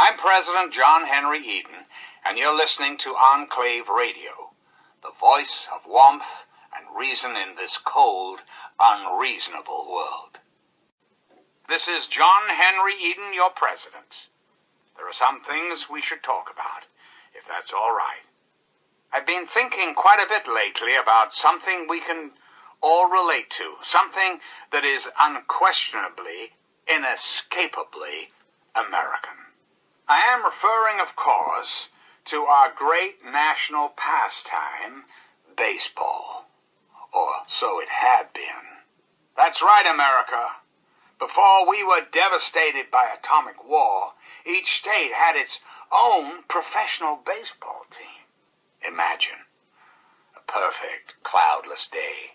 I'm President John Henry Eden, and you're listening to Enclave Radio, the voice of warmth and reason in this cold, unreasonable world. This is John Henry Eden, your president. There are some things we should talk about, if that's all right. I've been thinking quite a bit lately about something we can all relate to, something that is unquestionably, inescapably American. I am referring, of course, to our great national pastime, baseball. Or so it had been. That's right, America. Before we were devastated by atomic war, each state had its own professional baseball team. Imagine a perfect, cloudless day.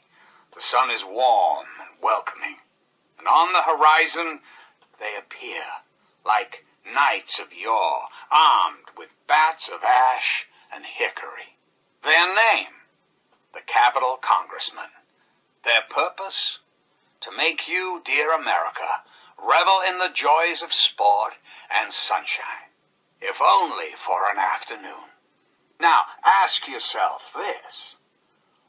The sun is warm and welcoming, and on the horizon they appear like knights of yore, armed with bats of ash and hickory. Their name, the Capitol Congressmen. Their purpose, to make you, dear America, revel in the joys of sport and sunshine, if only for an afternoon. Now, ask yourself this.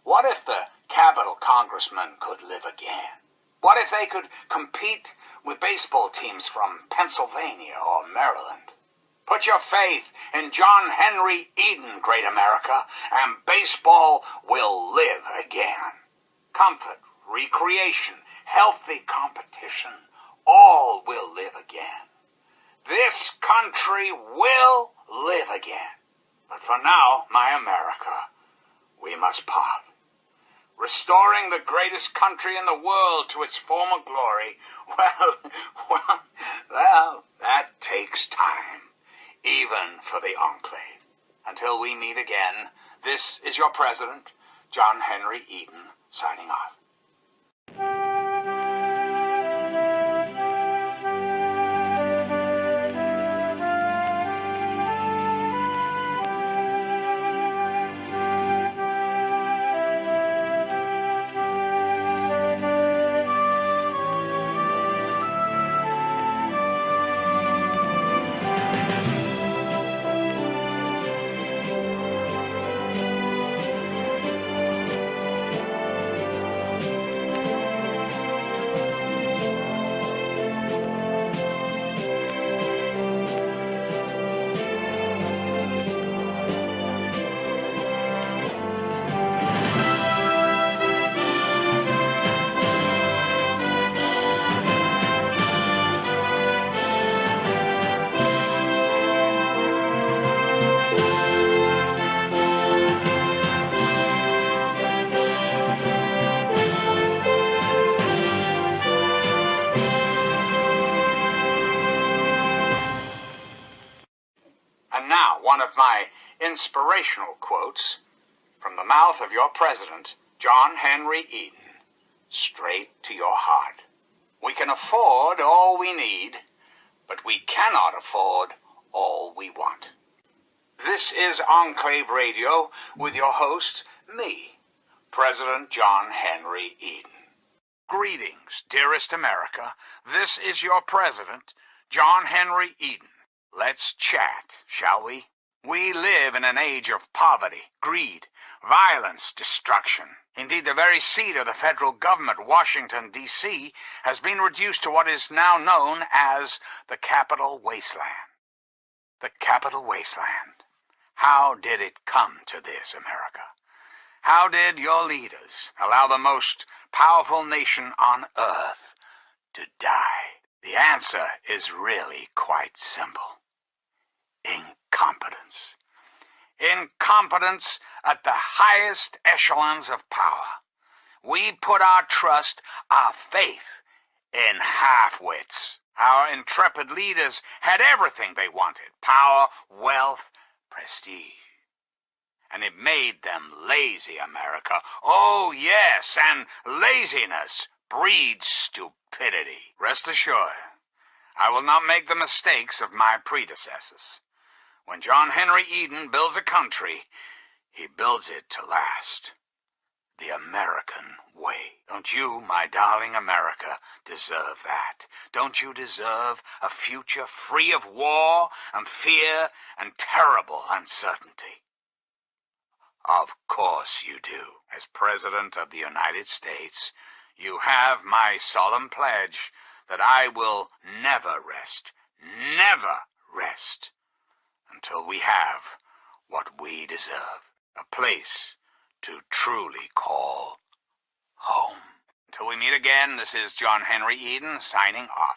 What if the Capitol Congressmen could live again? What if they could compete with baseball teams from Pennsylvania or Maryland? Put your faith in John Henry Eden, great America, and baseball will live again. Comfort, recreation, healthy competition, all will live again. This country will live again. But for now, my America, we must part. Restoring the greatest country in the world to its former glory, well, that takes time, even for the Enclave. Until we meet again, this is your president, John Henry Eden, signing off. And now, one of my inspirational quotes from the mouth of your president, John Henry Eden, straight to your heart. We can afford all we need, but we cannot afford all we want. This is Enclave Radio with your host, me, President John Henry Eden. Greetings, dearest America. This is your president, John Henry Eden. Let's chat, shall we? We live in an age of poverty, greed, violence, destruction. Indeed, the very seat of the federal government, Washington, D.C., has been reduced to what is now known as the Capital Wasteland. The Capital Wasteland. How did it come to this, America? How did your leaders allow the most powerful nation on earth to die? The answer is really quite simple. Incompetence. Incompetence at the highest echelons of power. We put our trust, our faith, in half-wits. Our intrepid leaders had everything they wanted: power, wealth, prestige. And it made them lazy, America. Oh, yes, and laziness breeds stupidity. Rest assured, I will not make the mistakes of my predecessors. When John Henry Eden builds a country, he builds it to last. the American way. Don't you, my darling America, deserve that? Don't you deserve a future free of war and fear and terrible uncertainty? Of course you do. As President of the United States, you have my solemn pledge that I will never rest until we have what we deserve, a place to truly call home. Until we meet again, this is John Henry Eden signing off.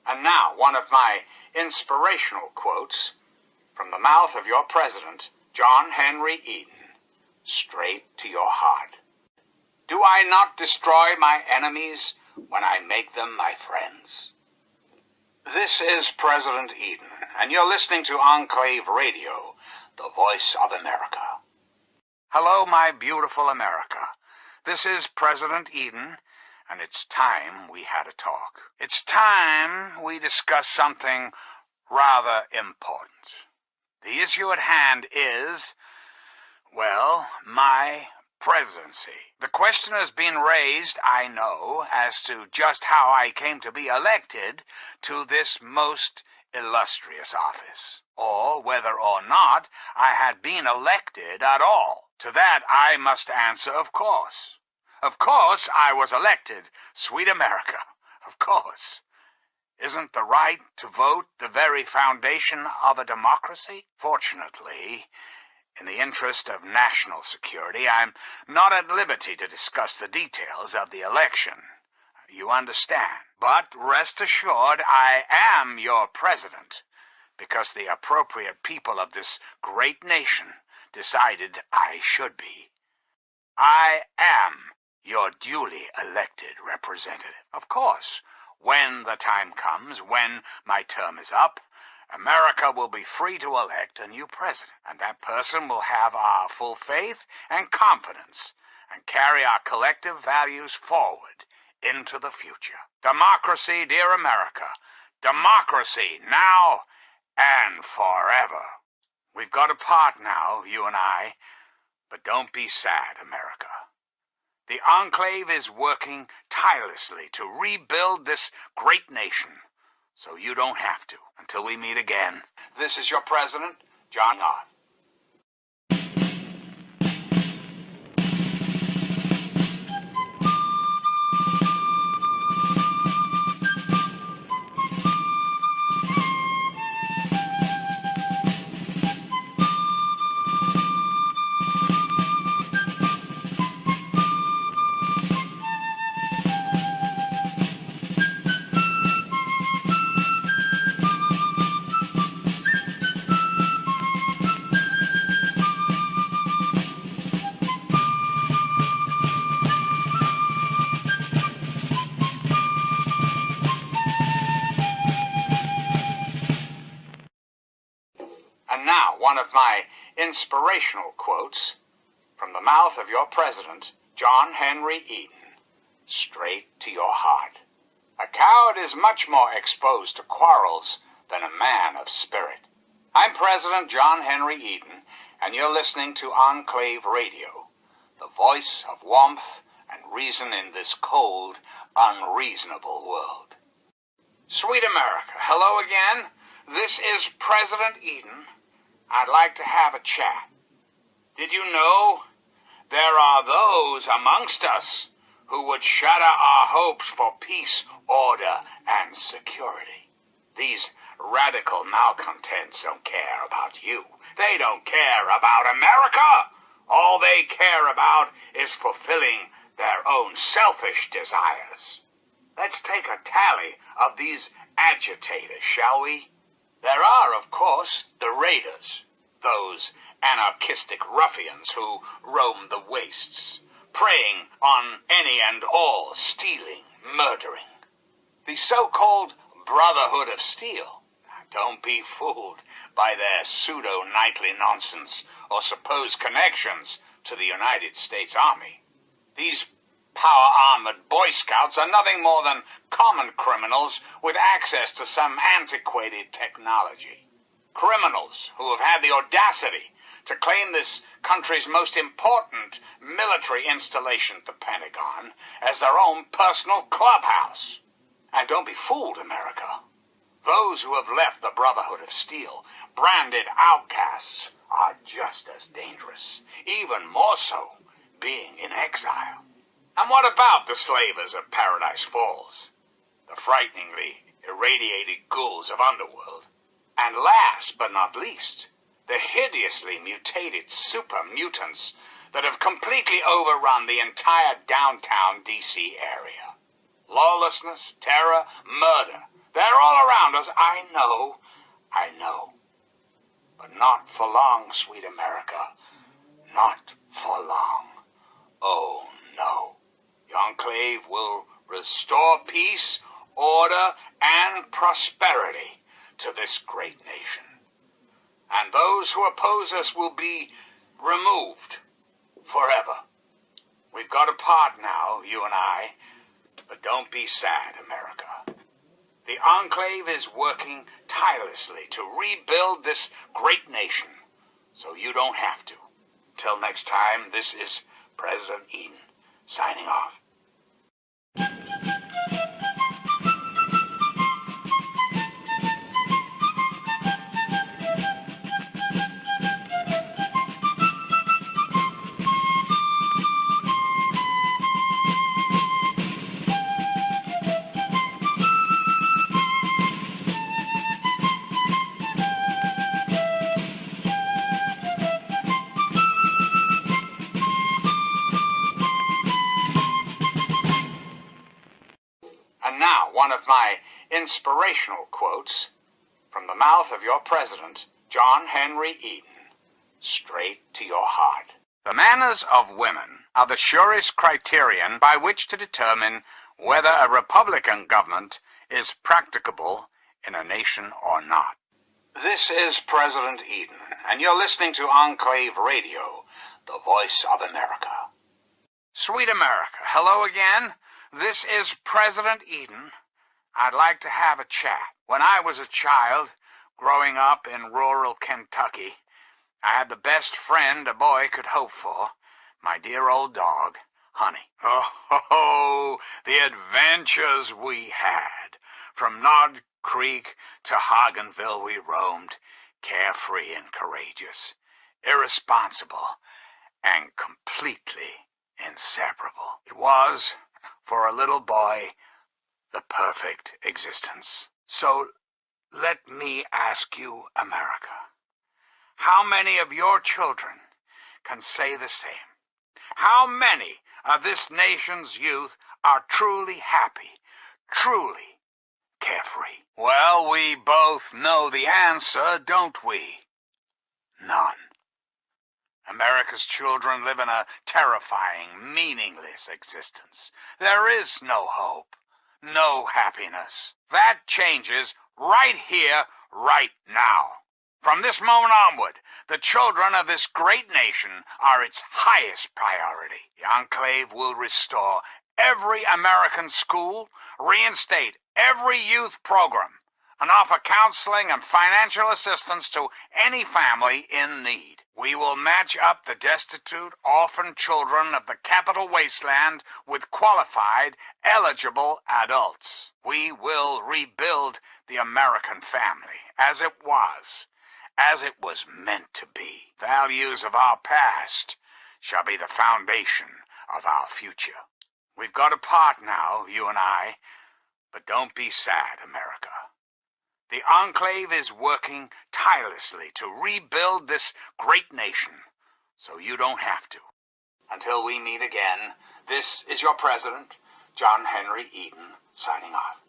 And now, one of my inspirational quotes from the mouth of your president, John Henry Eden, straight to your heart. Do I not destroy my enemies when I make them my friends? This is President Eden, and you're listening to Enclave Radio, the voice of America. Hello, my beautiful America. This is President Eden, and it's time we had a talk. It's time we discuss something rather important. The issue at hand is, well, my presidency. The question has been raised, I know, as to just how I came to be elected to this most illustrious office, or whether or not I had been elected at all. To that I must answer, of course. Of course I was elected, sweet America, of course. Isn't the right to vote the very foundation of a democracy? Fortunately, in the interest of national security, I'm not at liberty to discuss the details of the election. You understand. But rest assured, I am your president, because the appropriate people of this great nation decided I should be. I am your duly elected representative. Of course, when the time comes, when my term is up, America will be free to elect a new president, and that person will have our full faith and confidence and carry our collective values forward into the future. Democracy, dear America. Democracy, now and forever. We've got a part now, you and I, but don't be sad, America. The Enclave is working tirelessly to rebuild this great nation, so you don't have to. Until we meet again, this is your president, John Ott. And now, one of my inspirational quotes from the mouth of your president, John Henry Eden, straight to your heart. A coward is much more exposed to quarrels than a man of spirit. I'm President John Henry Eden, and you're listening to Enclave Radio, the voice of warmth and reason in this cold, unreasonable world. Sweet America, hello again. This is President Eden. I'd like to have a chat. Did you know there are those amongst us who would shatter our hopes for peace, order, and security? These radical malcontents don't care about you. They don't care about America. All they care about is fulfilling their own selfish desires. Let's take a tally of these agitators, shall we? There are, of course, the raiders, those anarchistic ruffians who roam the wastes, preying on any and all, stealing, murdering. The so-called Brotherhood of Steel. Don't be fooled by their pseudo-knightly nonsense or supposed connections to the United States Army. These power-armored Boy Scouts are nothing more than common criminals with access to some antiquated technology. Criminals who have had the audacity to claim this country's most important military installation, the Pentagon, as their own personal clubhouse. And don't be fooled, America. Those who have left the Brotherhood of Steel, branded outcasts, are just as dangerous, even more so, being in exile. And what about the slavers of Paradise Falls? The frighteningly irradiated ghouls of Underworld? And last but not least, the hideously mutated super mutants that have completely overrun the entire downtown D.C. area. Lawlessness, terror, murder, they're all around us. I know. But not for long, sweet America. Not for long. Oh, no. The Enclave will restore peace, order, and prosperity to this great nation. And those who oppose us will be removed forever. We've got apart now, you and I, but don't be sad, America. The Enclave is working tirelessly to rebuild this great nation, so you don't have to. Till next time, this is President Eden, signing off. And now, one of my inspirational quotes from the mouth of your president, John Henry Eden, straight to your heart. The manners of women are the surest criterion by which to determine whether a Republican government is practicable in a nation or not. This is President Eden, and you're listening to Enclave Radio, the voice of America. Sweet America, hello again. This is President Eden. I'd like to have a chat. When I was a child, growing up in rural Kentucky, I had the best friend a boy could hope for, my dear old dog, Honey. Oh, the adventures we had. From Nod Creek to Hagenville we roamed, carefree and courageous, irresponsible, and completely inseparable. It was, for a little boy, the perfect existence. So let me ask you, America, how many of your children can say the same? How many of this nation's youth are truly happy, truly carefree? Well, we both know the answer, don't we? None. America's children live in a terrifying, meaningless existence. There is no hope, no happiness. That changes right here, right now. From this moment onward, the children of this great nation are its highest priority. The Enclave will restore every American school, reinstate every youth program, and offer counseling and financial assistance to any family in need. We will match up the destitute, orphan children of the capital wasteland with qualified, eligible adults. We will rebuild the American family as it was meant to be. Values of our past shall be the foundation of our future. We've got a part now, you and I, but don't be sad, America. The Enclave is working tirelessly to rebuild this great nation, so you don't have to. Until we meet again, this is your president, John Henry Eden, signing off.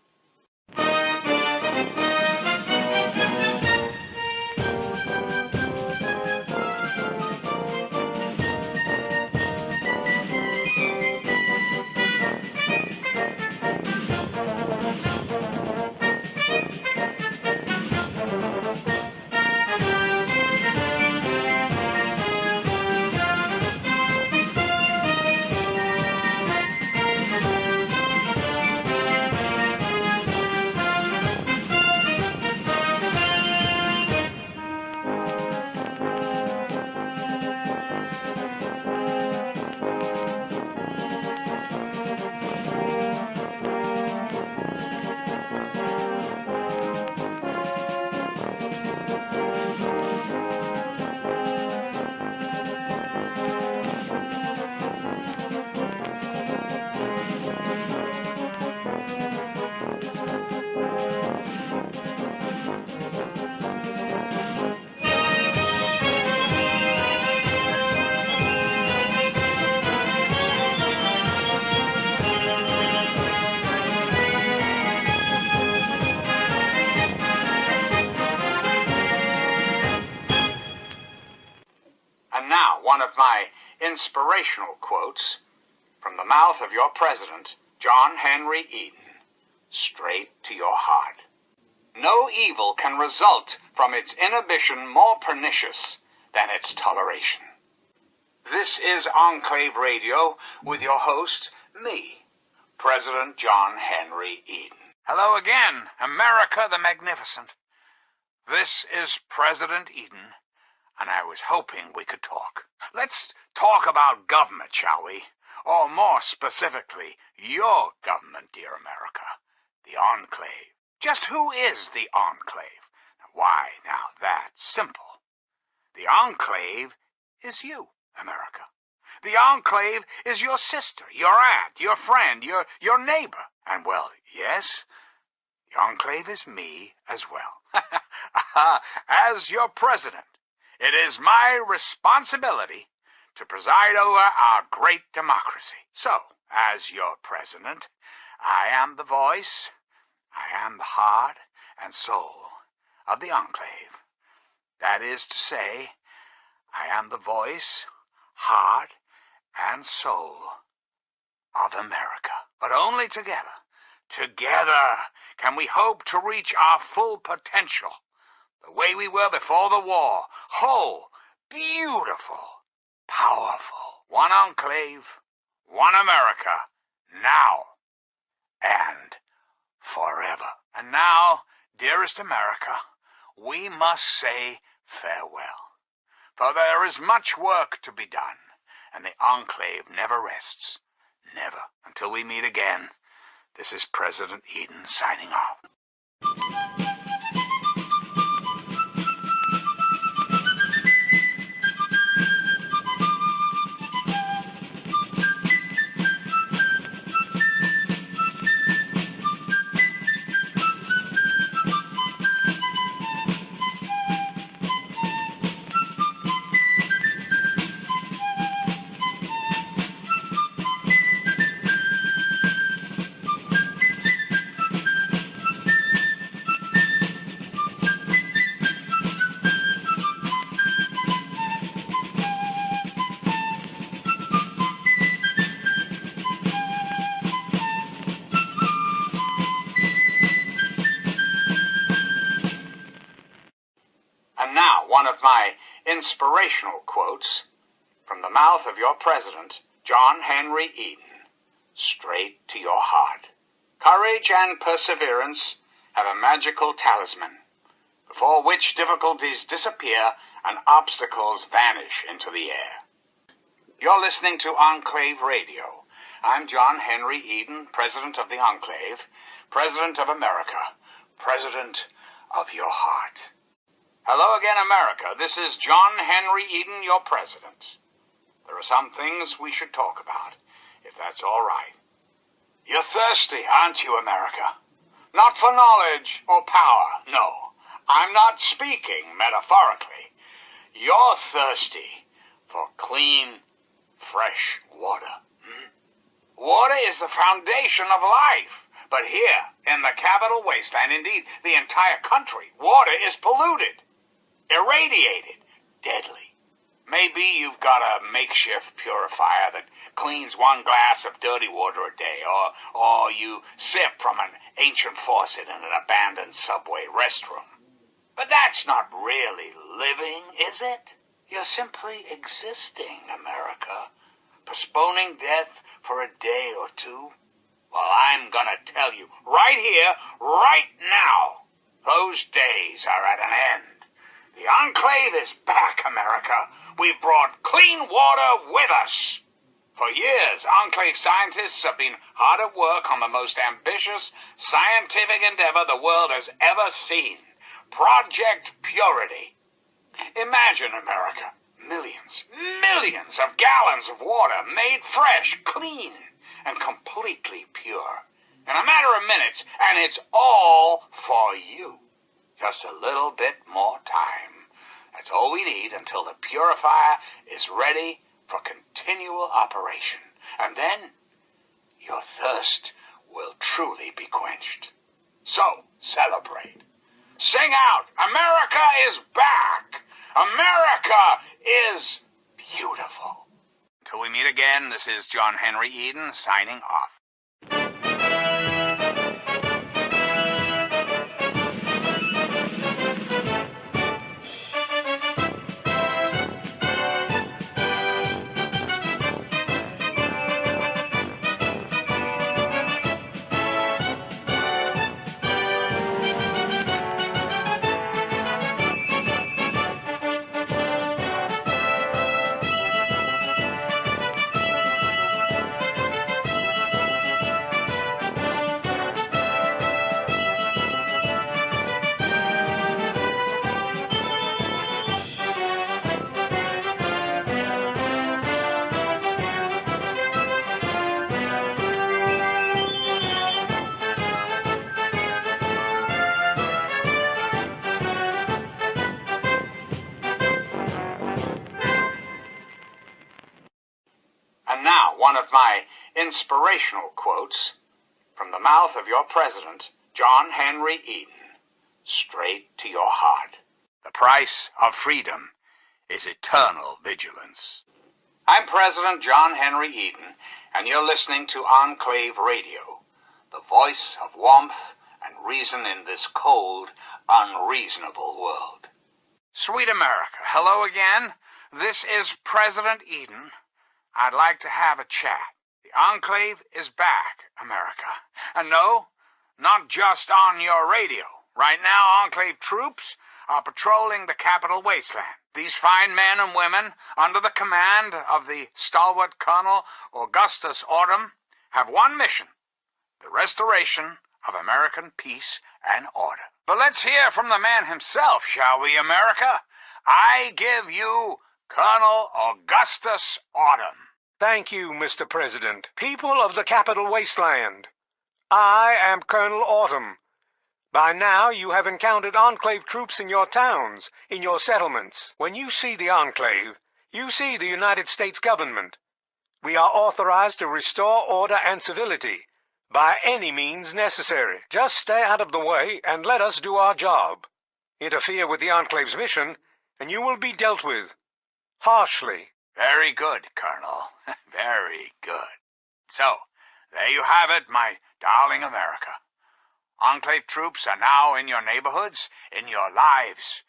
One of my inspirational quotes from the mouth of your president, John Henry Eden, straight to your heart. No evil can result from its inhibition more pernicious than its toleration. This is Enclave Radio with your host, me, President John Henry Eden. Hello again, America the Magnificent. This is President Eden, and I was hoping we could talk. Let's talk about government, shall we? Or more specifically, your government, dear America, the Enclave. Just who is the Enclave? Why, now that's simple. The Enclave is you, America. The Enclave is your sister, your aunt, your friend, your neighbor. And, well, yes, the Enclave is me as well. As your president, it is my responsibility to preside over our great democracy. So, as your president, I am the voice, I am the heart and soul of the Enclave. That is to say, I am the voice, heart, and soul of America. But only together can we hope to reach our full potential, the way we were before the war, whole, beautiful, powerful. One Enclave, one America, now and forever. And now, dearest America, we must say farewell. For there is much work to be done, and the Enclave never rests. Never. Until we meet again, this is President Eden signing off. One of my inspirational quotes from the mouth of your president, John Henry Eden, straight to your heart. Courage and perseverance have a magical talisman, before which difficulties disappear and obstacles vanish into the air. You're listening to Enclave Radio. I'm John Henry Eden, President of the Enclave, President of America, President of your heart. Hello again, America. This is John Henry Eden, your President. There are some things we should talk about, if that's all right. You're thirsty, aren't you, America? Not for knowledge or power, no. I'm not speaking metaphorically. You're thirsty for clean, fresh water. Water is the foundation of life. But here, in the capital wasteland, indeed, the entire country, water is polluted, irradiated, deadly. Maybe you've got a makeshift purifier that cleans one glass of dirty water a day, or you sip from an ancient faucet in an abandoned subway restroom. But that's not really living, is it? You're simply existing, America, postponing death for a day or two. Well, I'm gonna tell you, right here, right now, those days are at an end. The Enclave is back, America. We've brought clean water with us. For years, Enclave scientists have been hard at work on the most ambitious scientific endeavor the world has ever seen. Project Purity. Imagine, America, millions of gallons of water made fresh, clean, and completely pure in a matter of minutes, and it's all for you. Just a little bit more time. That's all we need until the purifier is ready for continual operation. And then your thirst will truly be quenched. So, celebrate. Sing out, America is back! America is beautiful. Till we meet again, this is John Henry Eden signing off. And now, one of my inspirational quotes from the mouth of your president, John Henry Eden, straight to your heart. The price of freedom is eternal vigilance. I'm President John Henry Eden, and you're listening to Enclave Radio, the voice of warmth and reason in this cold, unreasonable world. Sweet America, hello again. This is President Eden. I'd like to have a chat. The Enclave is back, America. And no, not just on your radio. Right now, Enclave troops are patrolling the capital wasteland. These fine men and women, under the command of the stalwart Colonel Augustus Autumn, have one mission: the restoration of American peace and order. But let's hear from the man himself, shall we, America? I give you Colonel Augustus Autumn. Thank you, Mr. President. People of the capital wasteland, I am Colonel Autumn. By now you have encountered Enclave troops in your towns, in your settlements. When you see the Enclave, you see the United States government. We are authorized to restore order and civility by any means necessary. Just stay out of the way and let us do our job. Interfere with the Enclave's mission, and you will be dealt with harshly. Very good, Colonel. Very good. So, there you have it, my darling America. Enclave troops are now in your neighborhoods, in your lives,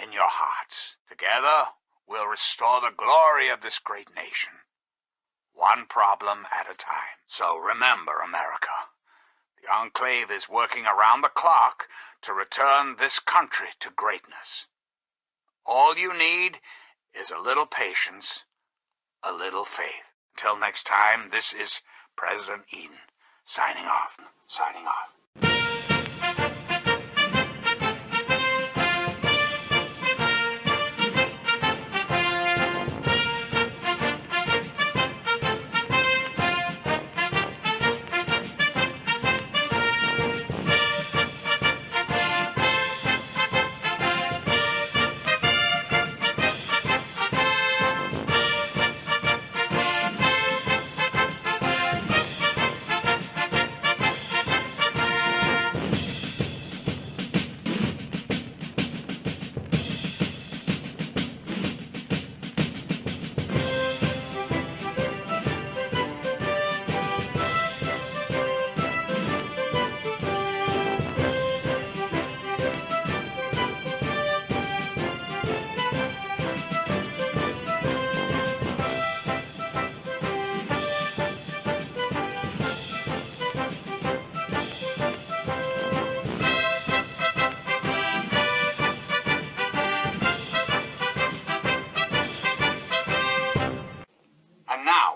in your hearts. Together, we'll restore the glory of this great nation, one problem at a time. So remember, America, The Enclave is working around the clock to return this country to greatness. All you need is a little patience, a little faith. Until next time, this is President Eden, signing off. Signing off.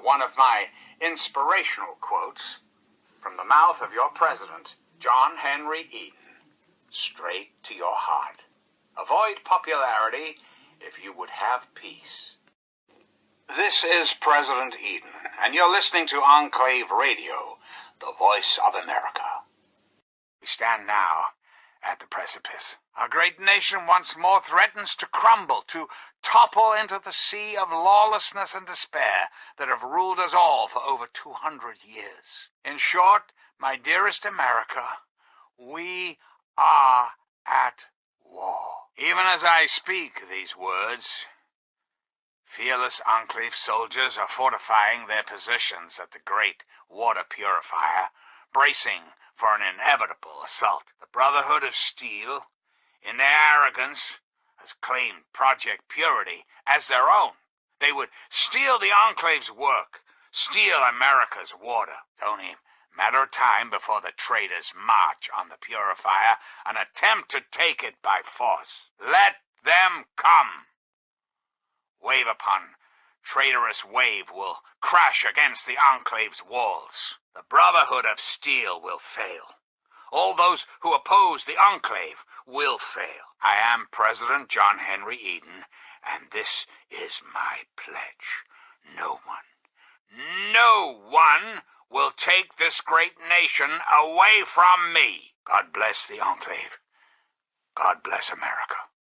One of my inspirational quotes from the mouth of your president, John Henry Eden, straight to your heart. Avoid popularity if you would have peace. This is President Eden, and you're listening to Enclave Radio, the voice of America. We stand now at the precipice. Our great nation once more threatens to crumble, to topple into the sea of lawlessness and despair that have ruled us all for over 200 years. In short, my dearest America, we are at war. Even as I speak these words, fearless Enclave soldiers are fortifying their positions at the great water purifier, bracing for an inevitable assault. The Brotherhood of Steel, in their arrogance, has claimed Project Purity as their own. They would steal the Enclave's work, steal America's water. It's only a matter of time before the traitors march on the purifier and attempt to take it by force. Let them come. Wave upon traitorous wave will crash against the Enclave's walls. The Brotherhood of Steel will fail. All those who oppose the Enclave will fail. I am President John Henry Eden, and this is my pledge. No one will take this great nation away from me. God bless the Enclave. God bless America.